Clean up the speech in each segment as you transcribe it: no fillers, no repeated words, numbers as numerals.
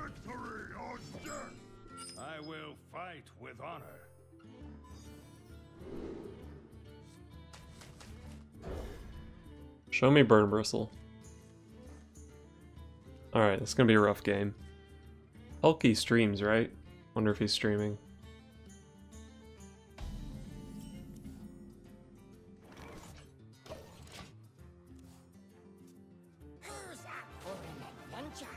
Victory or death! I will fight with honor. Show me Burn Bristle. Alright, it's gonna be a rough game. Hulky streams, right? Wonder if he's streaming. Who's up for an adventure?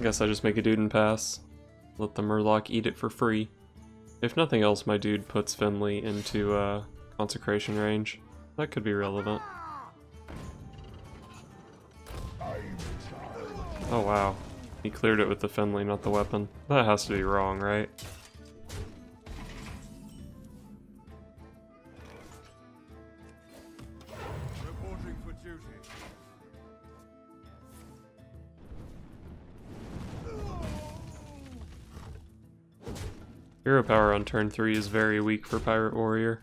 Guess I just make a dude and pass. Let the Murloc eat it for free. If nothing else, my dude puts Finley into consecration range. That could be relevant. Oh wow. He cleared it with the Finley, not the weapon. That has to be wrong, right? Reporting for duty. Hero power on turn 3 is very weak for Pirate Warrior.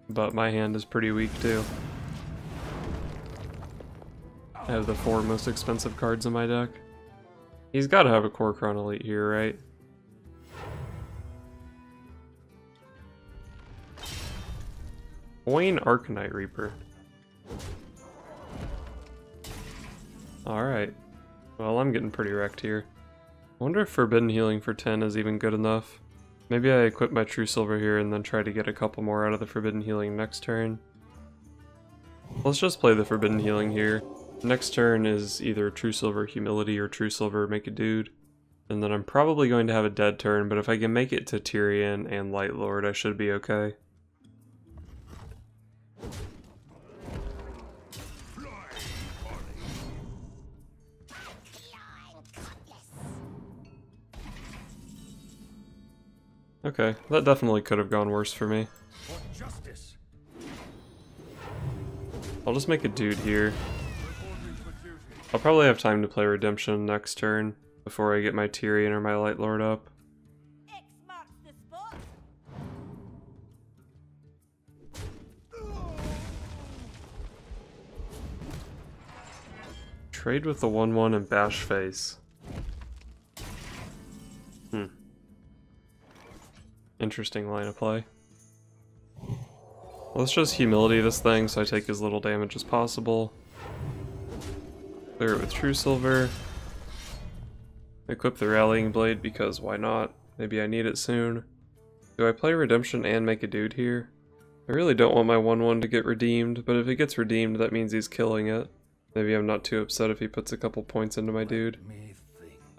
But my hand is pretty weak too. I have the 4 most expensive cards in my deck. He's gotta have a Kor'kron Elite here, right? Wayne Arcanite Reaper. Alright. Well, I'm getting pretty wrecked here. I wonder if Forbidden Healing for 10 is even good enough. Maybe I equip my True Silver here and then try to get a couple more out of the Forbidden Healing next turn. Let's just play the Forbidden Healing here. Next turn is either True Silver Humility or True Silver Make a Dude. And then I'm probably going to have a dead turn, but if I can make it to Tyrion and Light Lord, I should be okay. Okay, that definitely could have gone worse for me. For justice. I'll just make a dude here. Reporting for duty. I'll probably have time to play Redemption next turn before I get my Tyrion or my Light Lord up. X marks the spot. Trade with the 1/1 and bash face. Interesting line of play. Let's just humility this thing so I take as little damage as possible. Clear it with True Silver. Equip the Rallying Blade because why not? Maybe I need it soon. Do I play Redemption and make a dude here? I really don't want my 1/1 to get redeemed, but if it gets redeemed that means he's killing it. Maybe I'm not too upset if he puts a couple points into my dude.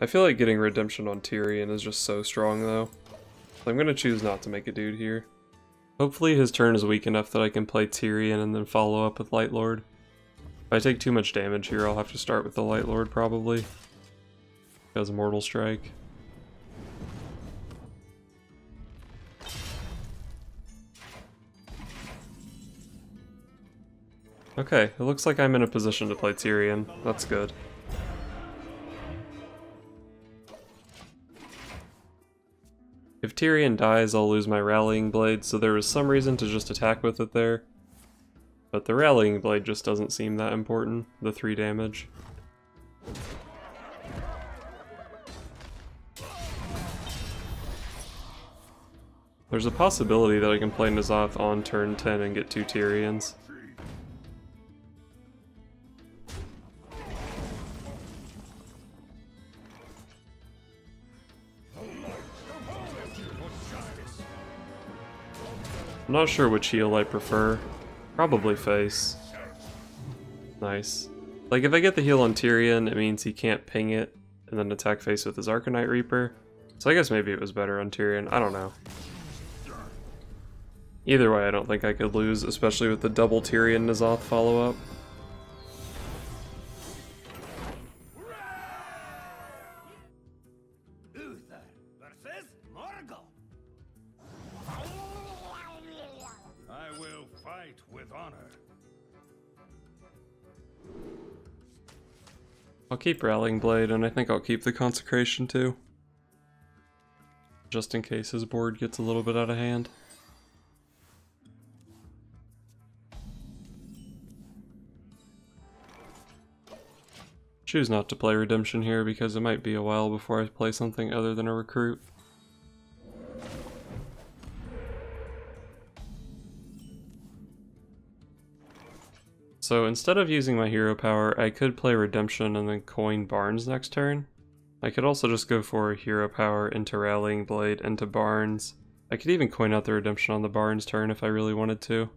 I feel like getting Redemption on Tyrion is just so strong though. I'm gonna choose not to make a dude here. Hopefully his turn is weak enough that I can play Tyrion and then follow up with Light Lord. If I take too much damage here, I'll have to start with the Light Lord probably. Because Mortal Strike. Okay, it looks like I'm in a position to play Tyrion. That's good. If Tyrion dies, I'll lose my Rallying Blade, so there was some reason to just attack with it there. But the Rallying Blade just doesn't seem that important, the 3 damage. There's a possibility that I can play N'Zoth on turn 10 and get 2 Tyrions. I'm not sure which heal I prefer. Probably face. Nice. Like, if I get the heal on Tyrion, it means he can't ping it and then attack face with his Arcanite Reaper. So I guess maybe it was better on Tyrion. I don't know. Either way, I don't think I could lose, especially with the double Tyrion N'Zoth follow-up. Uther versus Morgul. I will fight with honor. I'll keep Rallying Blade, and I think I'll keep the Consecration too. just in case his board gets a little bit out of hand. Choose not to play Redemption here because it might be a while before I play something other than a recruit. So instead of using my hero power, I could play Redemption and then coin Barnes next turn. I could also just go for hero power into Rallying Blade into Barnes. I could even coin out the Redemption on the Barnes turn if I really wanted to.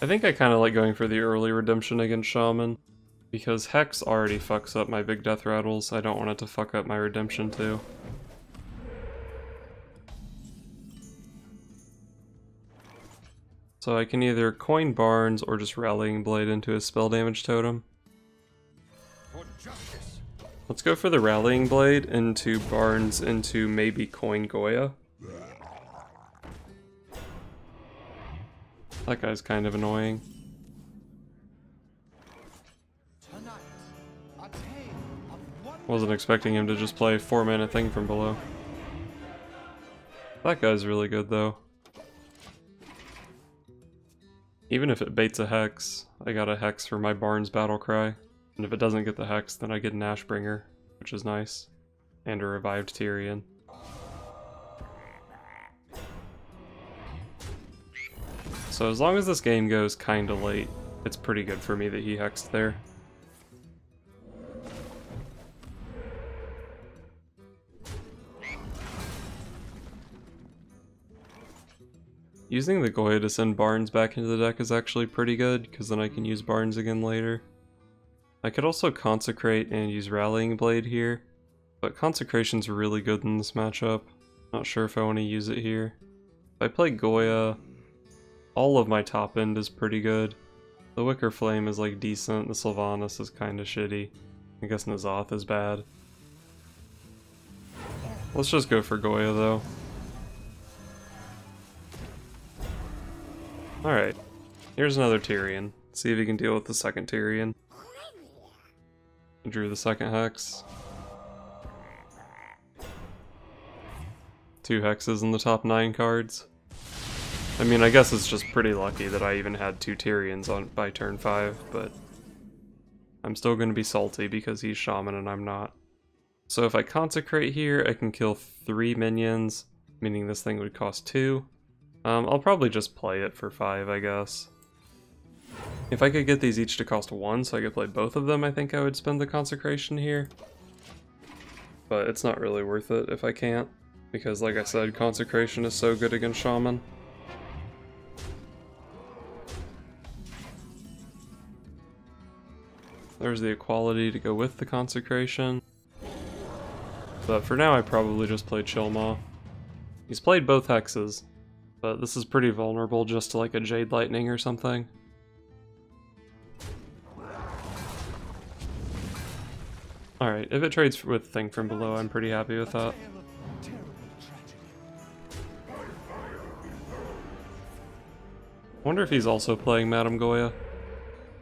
I think I kind of like going for the early Redemption against Shaman, because Hex already fucks up my big death rattles. I don't want it to fuck up my Redemption too. So I can either coin Barnes or just Rallying Blade into his spell damage totem. Let's go for the Rallying Blade into Barnes into maybe coin Goya. That guy's kind of annoying. Wasn't expecting him to just play 4-mana thing from below. That guy's really good though. Even if it baits a Hex, I got a Hex for my Barnes Battlecry. And if it doesn't get the Hex, then I get an Ashbringer, which is nice. And a revived Tyrion. So as long as this game goes kinda late, it's pretty good for me that he hexed there. Using the Goya to send Barnes back into the deck is actually pretty good, because then I can use Barnes again later. I could also Consecrate and use Rallying Blade here, but Consecration's really good in this matchup. Not sure if I want to use it here. If I play Goya, all of my top end is pretty good. The Wicker Flame is like decent, the Sylvanas is kinda shitty. I guess N'Zoth is bad. Let's just go for Goya though. Alright, here's another Tyrion. See if he can deal with the second Tyrion. Drew the second Hex. 2 Hexes in the top 9 cards. I mean, I guess it's just pretty lucky that I even had 2 Tyrions on by turn 5, but I'm still going to be salty because he's Shaman and I'm not. So if I Consecrate here, I can kill 3 minions, meaning this thing would cost 2. I'll probably just play it for 5, I guess. If I could get these each to cost 1, so I could play both of them, I think I would spend the Consecration here. But it's not really worth it if I can't, because like I said, Consecration is so good against Shaman. There's the Equality to go with the Consecration. But for now I probably just play Chillmaw. He's played both Hexes, but this is pretty vulnerable just to like a Jade Lightning or something. Alright, if it trades with Thing from Below, I'm pretty happy with that. Wonder if he's also playing Madam Goya.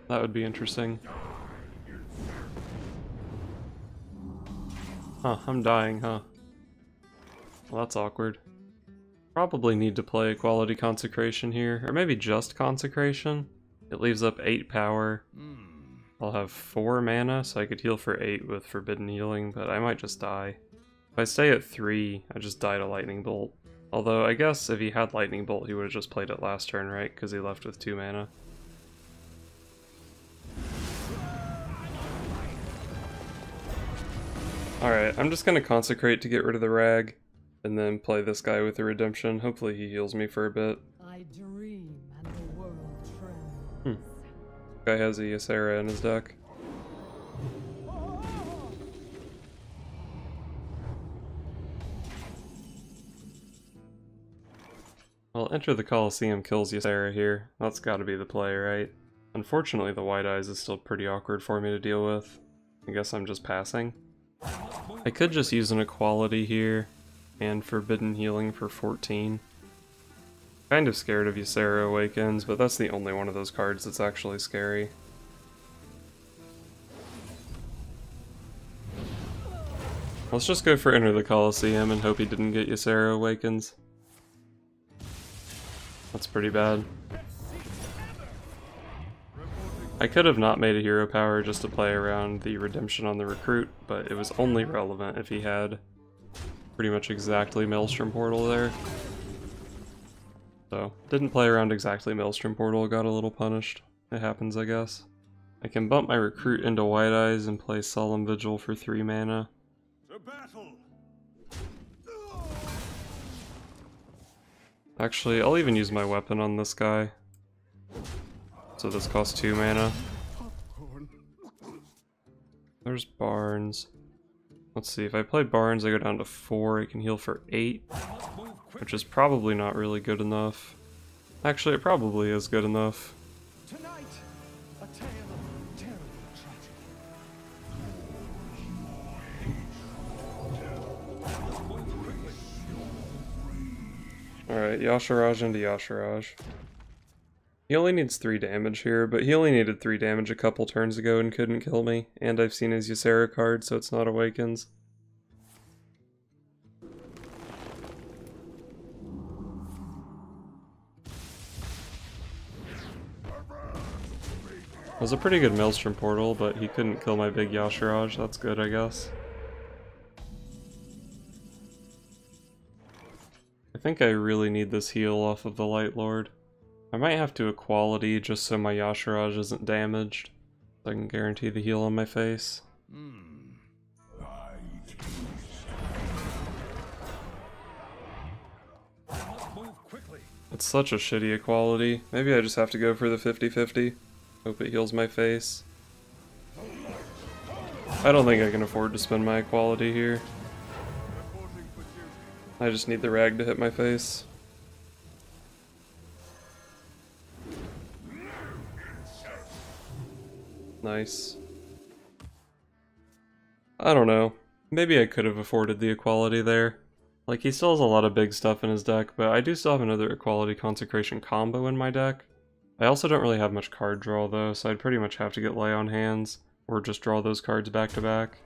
That would be interesting. Huh, I'm dying, huh? Well, that's awkward. Probably need to play Equality Consecration here, or maybe just Consecration. It leaves up 8 power. I'll have 4 mana, so I could heal for 8 with Forbidden Healing, but I might just die. If I stay at 3, I just die to Lightning Bolt. Although, I guess if he had Lightning Bolt, he would have just played it last turn, right? Because he left with 2 mana. Alright, I'm just gonna Consecrate to get rid of the Rag, and then play this guy with the Redemption. Hopefully he heals me for a bit. I dream and the world trembles. Guy has a Ysera in his deck. Well, Enter the Colosseum kills Ysera here. That's gotta be the play, right? Unfortunately, the White Eyes is still pretty awkward for me to deal with. I guess I'm just passing. I could just use an Equality here, and Forbidden Healing for 14. Kind of scared of Ysera Awakens, but that's the only one of those cards that's actually scary. Let's just go for Enter the Coliseum and hope he didn't get Ysera Awakens. That's pretty bad. I could have not made a hero power just to play around the redemption on the recruit, but it was only relevant if he had pretty much exactly Maelstrom Portal there. So, didn't play around exactly Maelstrom Portal, got a little punished. It happens, I guess. I can bump my recruit into White Eyes and play Solemn Vigil for 3 mana. To battle. Actually, I'll even use my weapon on this guy. So this costs 2 mana. There's Barnes. Let's see, if I play Barnes I go down to 4, I can heal for 8. Which is probably not really good enough. Actually, it probably is good enough. Tonight, a tale of terrible tragedy. Alright, Yasharaj into Yasharaj. He only needs 3 damage here, but he only needed 3 damage a couple turns ago and couldn't kill me. And I've seen his Ysera card, so it's not Awakens. It was a pretty good Maelstrom Portal, but he couldn't kill my big Yasharaj. That's good, I guess. I think I really need this heal off of the Light Lord. I might have to equality just so my Yasharaj isn't damaged, so I can guarantee the heal on my face. It's such a shitty equality. Maybe I just have to go for the 50-50. Hope it heals my face. I don't think I can afford to spend my equality here. I just need the rag to hit my face. Nice. I don't know. Maybe I could have afforded the equality there. Like, he still has a lot of big stuff in his deck, but I do still have another equality consecration combo in my deck. I also don't really have much card draw though, so I'd pretty much have to get Lay on Hands, or just draw those cards back to back.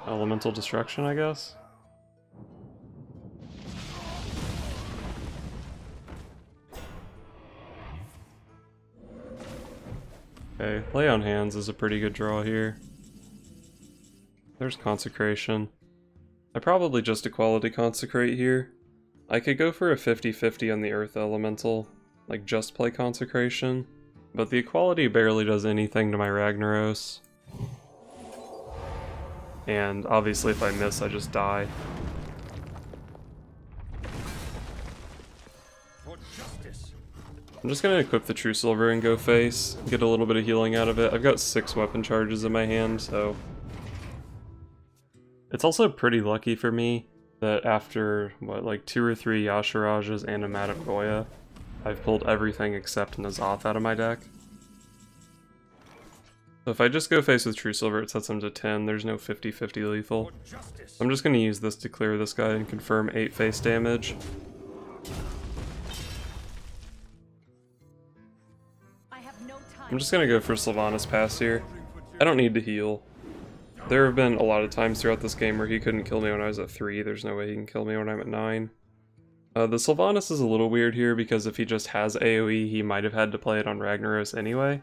Elemental Destruction, I guess? Okay, Lay on Hands is a pretty good draw here. There's Consecration. I probably just equality Consecrate here. I could go for a 50-50 on the Earth Elemental, like just play Consecration, but the equality barely does anything to my Ragnaros. And obviously if I miss, I just die. I'm just gonna equip the True Silver and go face, get a little bit of healing out of it. I've got 6 weapon charges in my hand, so... It's also pretty lucky for me that after, what, like 2 or 3 Yasharajas and a Madam Goya, I've pulled everything except N'Zoth out of my deck. So if I just go face with True Silver, it sets him to 10, there's no 50-50 lethal. I'm just going to use this to clear this guy and confirm 8 face damage. I'm just going to go for Sylvanas Pass here. I don't need to heal. There have been a lot of times throughout this game where he couldn't kill me when I was at 3, there's no way he can kill me when I'm at 9. The Sylvanas is a little weird here because if he just has AoE, he might have had to play it on Ragnaros anyway.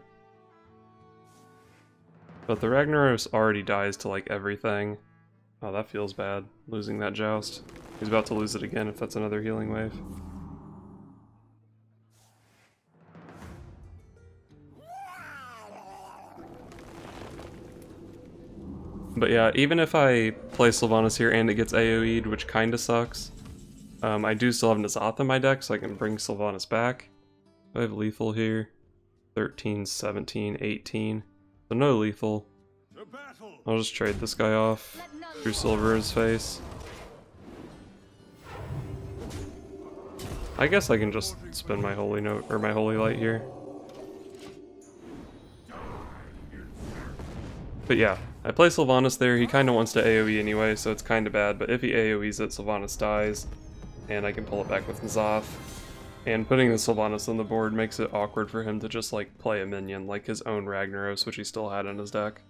But the Ragnaros already dies to like everything. Oh, that feels bad, losing that Joust. He's about to lose it again if that's another healing wave. But yeah, even if I play Sylvanas here and it gets AoE'd, which kinda sucks, I do still have N'Zoth in my deck, so I can bring Sylvanas back. I have lethal here. 13, 17, 18. So no lethal. I'll just trade this guy off. True Silver his face. I guess I can just spin my Holy Note, or my Holy Light here. But yeah, I play Sylvanas there, he kinda wants to AoE anyway, so it's kinda bad, but if he AoEs it, Sylvanas dies, and I can pull it back with N'Zoth. And putting the Sylvanas on the board makes it awkward for him to just like play a minion like his own Ragnaros, which he still had in his deck.